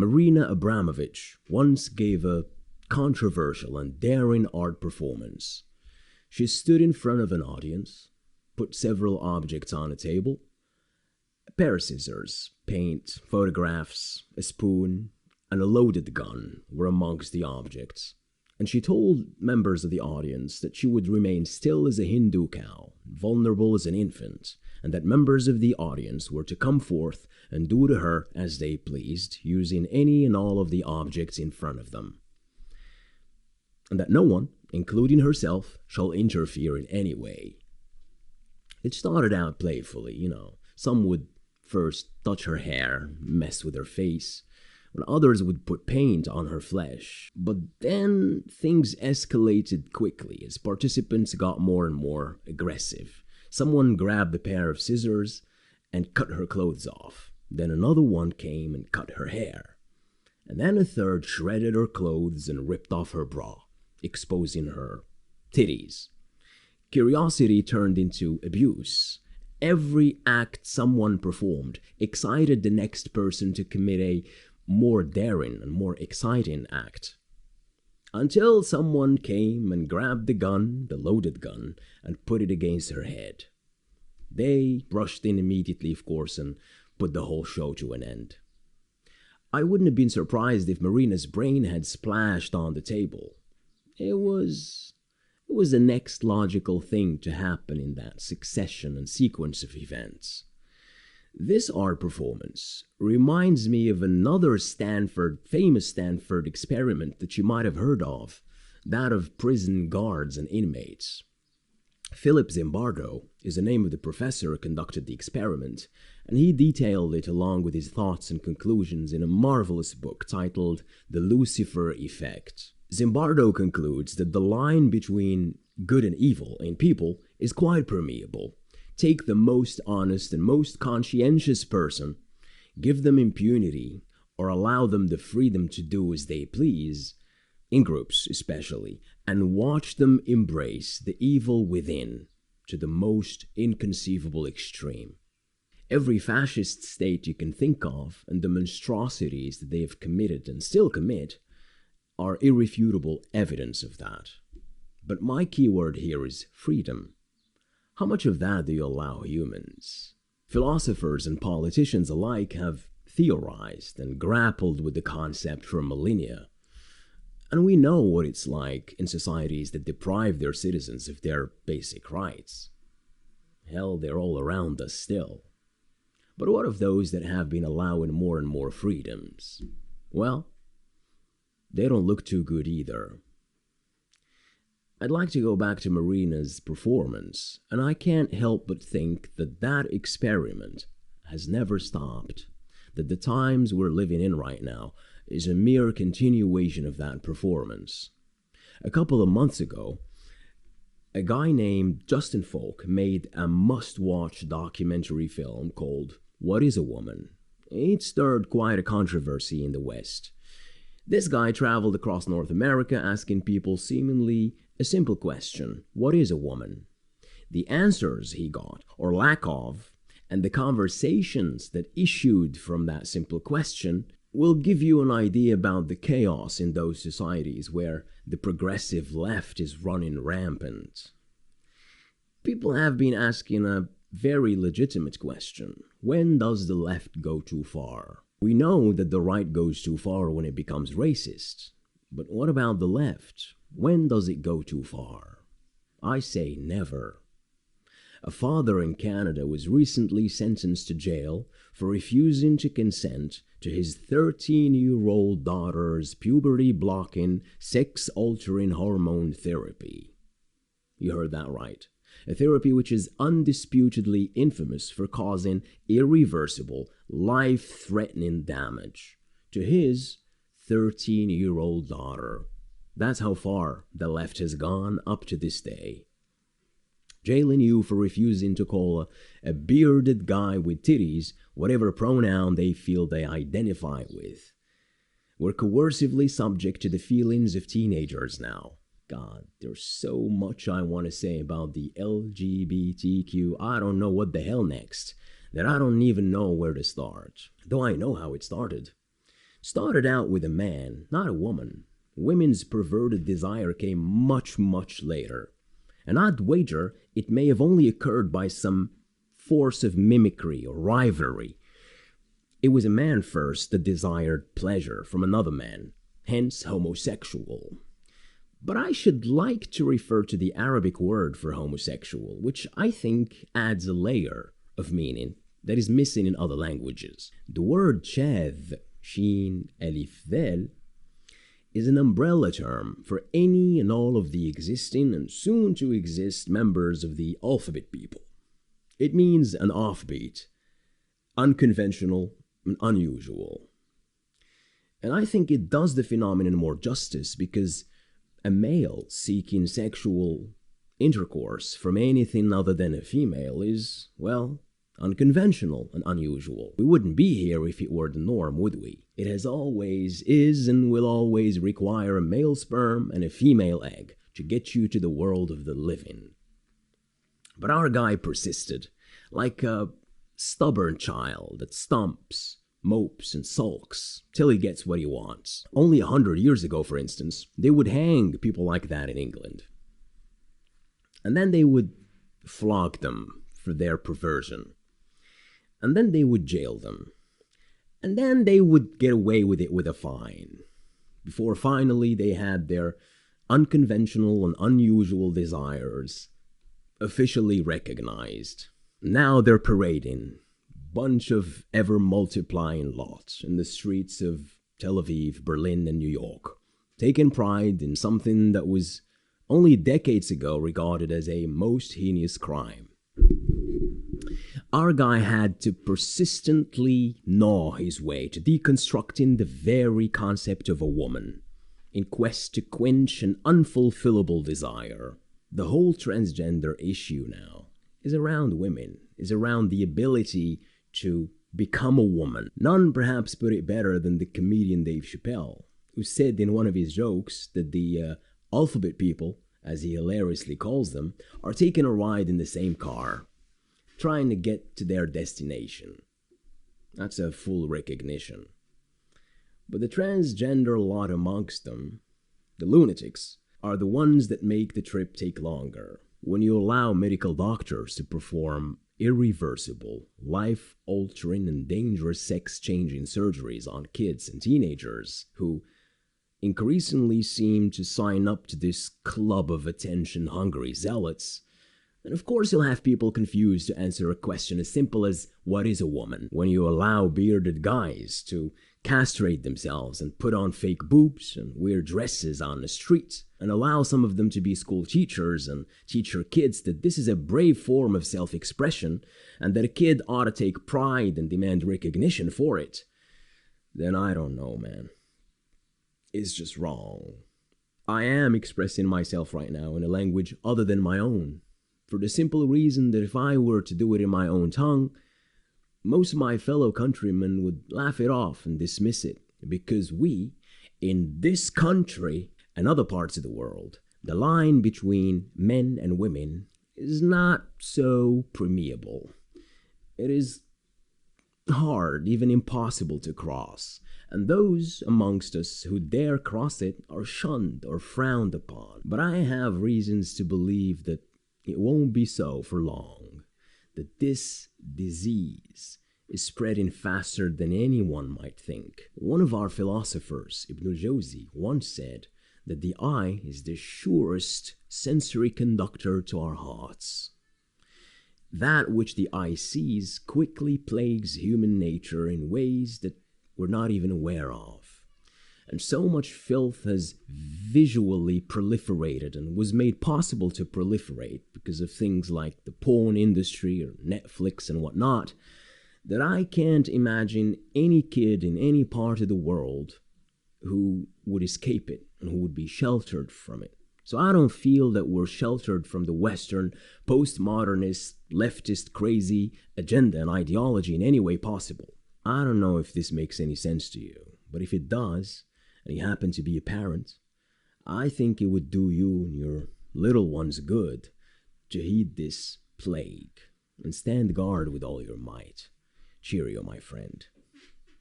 Marina Abramovich once gave a controversial and daring art performance. She stood in front of an audience, put several objects on a table. A pair of scissors, paint, photographs, a spoon, and a loaded gun were amongst the objects. And she told members of the audience that she would remain still as a Hindu cow, vulnerable as an infant, and that members of the audience were to come forth and do to her as they pleased, using any and all of the objects in front of them. And that no one, including herself, shall interfere in any way. It started out playfully, Some would first touch her hair, mess with her face, when others would put paint on her flesh. But then things escalated quickly as participants got more and more aggressive. Someone grabbed a pair of scissors and cut her clothes off. Then another one came and cut her hair. And then a third shredded her clothes and ripped off her bra, exposing her titties. Curiosity turned into abuse. Every act someone performed excited the next person to commit a more daring and more exciting act. Until someone came and grabbed the gun, the loaded gun, and put it against her head. They rushed in immediately, of course, and put the whole show to an end. I wouldn't have been surprised if Marina's brain had splashed on the table. It was the next logical thing to happen in that succession and sequence of events. This art performance reminds me of another famous Stanford experiment that you might have heard of, that of prison guards and inmates. Philip Zimbardo is the name of the professor who conducted the experiment, and he detailed it along with his thoughts and conclusions in a marvelous book titled The Lucifer Effect. Zimbardo concludes that the line between good and evil in people is quite permeable. Take the most honest and most conscientious person, give them impunity, or allow them the freedom to do as they please, in groups especially, and watch them embrace the evil within to the most inconceivable extreme. Every fascist state you can think of and the monstrosities that they have committed and still commit are irrefutable evidence of that. But my keyword here is freedom. How much of that do you allow humans? Philosophers and politicians alike have theorized and grappled with the concept for millennia. And we know what it's like in societies that deprive their citizens of their basic rights. Hell, they're all around us still. But what of those that have been allowing more and more freedoms? Well, they don't look too good either. I'd like to go back to Marina's performance, and I can't help but think that that experiment has never stopped, that the times we're living in right now is a mere continuation of that performance. A couple of months ago, a guy named Justin Folk made a must-watch documentary film called What is a Woman? It stirred quite a controversy in the West. This guy traveled across North America asking people seemingly a simple question: what is a woman? The answers he got, or lack of, and the conversations that issued from that simple question will give you an idea about the chaos in those societies where the progressive left is running rampant. People have been asking a very legitimate question: when does the left go too far? We know that the right goes too far when it becomes racist. But what about the left? When does it go too far? I say never. A father in Canada was recently sentenced to jail for refusing to consent to his 13-year-old daughter's puberty-blocking, sex-altering hormone therapy. You heard that right. A therapy which is undisputedly infamous for causing irreversible, life-threatening damage to his 13-year-old daughter. That's how far the left has gone up to this day. Jailing you for refusing to call a bearded guy with titties whatever pronoun they feel they identify with. We're coercively subject to the feelings of teenagers now. God, there's so much I want to say about the LGBTQ, I don't know what the hell next, that I don't even know where to start, though I know how it started. started out with a man, not a woman. Women's perverted desire came much, much later. And I'd wager it may have only occurred by some force of mimicry or rivalry. It was a man first that desired pleasure from another man, hence homosexual. But I should like to refer to the Arabic word for homosexual, which I think adds a layer of meaning that is missing in other languages. The word shadh, shin, alif, dal, is an umbrella term for any and all of the existing and soon to exist members of the alphabet people. It means an offbeat, unconventional, and unusual. And I think it does the phenomenon more justice because a male seeking sexual intercourse from anything other than a female is, well, unconventional and unusual. We wouldn't be here if it were the norm, would we? It has always, is, and will always require a male sperm and a female egg to get you to the world of the living. But our guy persisted, like a stubborn child that stomps, mopes, and sulks till he gets what he wants. Only 100 years ago, for instance, they would hang people like that in England. And then they would flog them for their perversion. And then they would jail them. And then they would get away with it with a fine. Before finally they had their unconventional and unusual desires officially recognized. Now they're parading, bunch of ever-multiplying lots in the streets of Tel Aviv, Berlin, and New York, taking pride in something that was only decades ago regarded as a most heinous crime. Our guy had to persistently gnaw his way to deconstructing the very concept of a woman, in quest to quench an unfulfillable desire. The whole transgender issue now is around women, is around the ability to become a woman. None perhaps put it better than the comedian Dave Chappelle, who said in one of his jokes that the alphabet people, as he hilariously calls them, are taking a ride in the same car, trying to get to their destination. That's a full recognition. But the transgender lot amongst them, the lunatics, are the ones that make the trip take longer. When you allow medical doctors to perform irreversible, life-altering, and dangerous sex-changing surgeries on kids and teenagers who increasingly seem to sign up to this club of attention-hungry zealots, then of course you'll have people confused to answer a question as simple as, what is a woman? When you allow bearded guys to castrate themselves and put on fake boobs and wear dresses on the street, and allow some of them to be school teachers and teach your kids that this is a brave form of self-expression and that a kid ought to take pride and demand recognition for it, then I don't know, man. It's just wrong. I am expressing myself right now in a language other than my own, for the simple reason that if I were to do it in my own tongue, most of my fellow countrymen would laugh it off and dismiss it, because we, in this country and other parts of the world, the line between men and women is not so permeable. It is hard, even impossible to cross, and those amongst us who dare cross it are shunned or frowned upon. But I have reasons to believe that it won't be so for long, that this disease is spreading faster than anyone might think. One of our philosophers, Ibn al-Jawzi, once said that the eye is the surest sensory conductor to our hearts. That which the eye sees quickly plagues human nature in ways that we're not even aware of. And so much filth has visually proliferated and was made possible to proliferate because of things like the porn industry or Netflix and whatnot, that I can't imagine any kid in any part of the world who would escape it and who would be sheltered from it. So I don't feel that we're sheltered from the Western, postmodernist, leftist, crazy agenda and ideology in any way possible. I don't know if this makes any sense to you, but if it does, and you happen to be a parent, I think it would do you and your little ones good to heed this plague and stand guard with all your might. Cheerio, my friend.